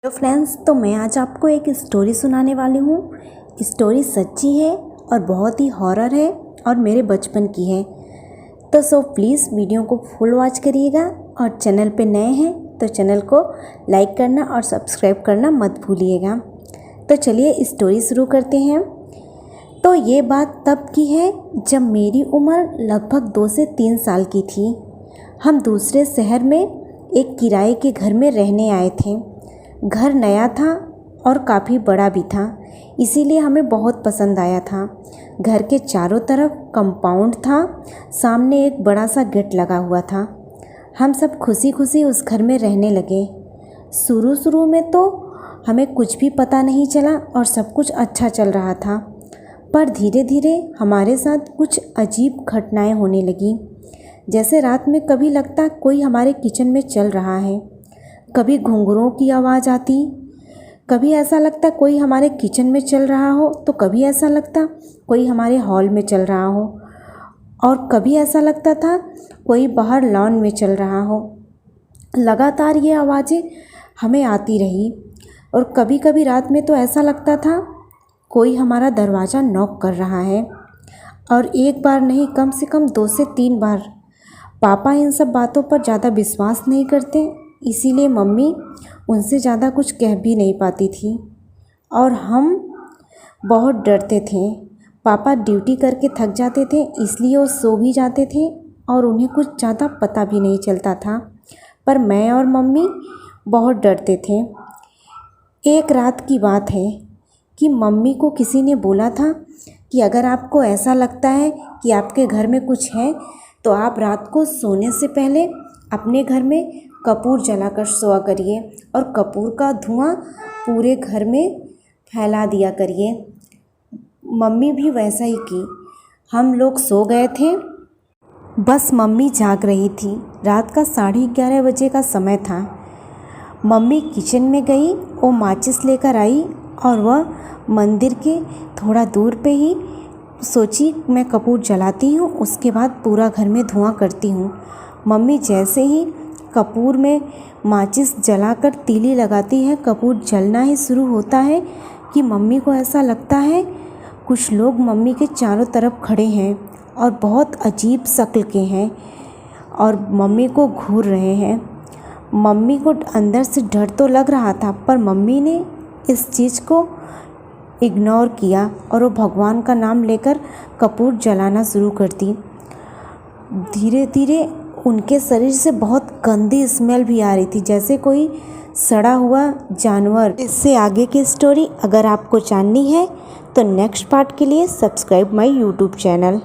Hello friends, तो मैं आज आपको एक स्टोरी सुनाने वाली हूँ। स्टोरी सच्ची है और बहुत ही हॉरर है और मेरे बचपन की है। तो प्लीज़ वीडियो को फुल वॉच करिएगा और चैनल पे नए हैं तो चैनल को लाइक करना और सब्सक्राइब करना मत भूलिएगा। तो चलिए स्टोरी शुरू करते हैं। तो ये बात तब की है जब मेरी उम्र लगभग 2 से 3 साल की थी। हम दूसरे शहर में एक किराए के घर में रहने आए थे। घर नया था और काफ़ी बड़ा भी था, इसीलिए हमें बहुत पसंद आया था। घर के चारों तरफ कंपाउंड था, सामने एक बड़ा सा गेट लगा हुआ था। हम सब खुशी खुशी उस घर में रहने लगे। शुरू में तो हमें कुछ भी पता नहीं चला और सब कुछ अच्छा चल रहा था, पर धीरे धीरे हमारे साथ कुछ अजीब घटनाएं होने लगी। जैसे रात में कभी लगता कोई हमारे किचन में चल रहा है, कभी घुंघरूओं की आवाज़ आती, कभी ऐसा लगता कोई हमारे किचन में चल रहा हो, तो कभी ऐसा लगता कोई हमारे हॉल में चल रहा हो, और कभी ऐसा लगता था कोई बाहर लॉन में चल रहा हो। लगातार ये आवाज़ें हमें आती रही और कभी कभी रात में तो ऐसा लगता था कोई हमारा दरवाज़ा नॉक कर रहा है, और एक बार नहीं कम से कम 2 से 3 बार। पापा इन सब बातों पर ज़्यादा विश्वास नहीं करते, इसीलिए मम्मी उनसे ज़्यादा कुछ कह भी नहीं पाती थी और हम बहुत डरते थे। पापा ड्यूटी करके थक जाते थे, इसलिए वो सो भी जाते थे और उन्हें कुछ ज़्यादा पता भी नहीं चलता था, पर मैं और मम्मी बहुत डरते थे। एक रात की बात है कि मम्मी को किसी ने बोला था कि अगर आपको ऐसा लगता है कि आपके घर में कुछ है तो आप रात को सोने से पहले अपने घर में कपूर जलाकर सोया करिए और कपूर का धुआं पूरे घर में फैला दिया करिए। मम्मी भी वैसा ही की। हम लोग सो गए थे, बस मम्मी जाग रही थी। रात का 11:30 बजे का समय था। मम्मी किचन में गई, वो माचिस लेकर आई और वह मंदिर के थोड़ा दूर पे ही सोची मैं कपूर जलाती हूँ, उसके बाद पूरा घर में धुआं करती हूँ। मम्मी जैसे ही कपूर में माचिस जलाकर तीली लगाती है, कपूर जलना ही शुरू होता है कि मम्मी को ऐसा लगता है कुछ लोग मम्मी के चारों तरफ खड़े हैं और बहुत अजीब शक्ल के हैं और मम्मी को घूर रहे हैं। मम्मी को अंदर से डर तो लग रहा था, पर मम्मी ने इस चीज़ को इग्नोर किया और वो भगवान का नाम लेकर कपूर जलाना शुरू कर दी। धीरे धीरे उनके शरीर से बहुत गंदी स्मेल भी आ रही थी, जैसे कोई सड़ा हुआ जानवर। इससे आगे की स्टोरी अगर आपको जाननी है तो नेक्स्ट पार्ट के लिए सब्सक्राइब माय यूट्यूब चैनल।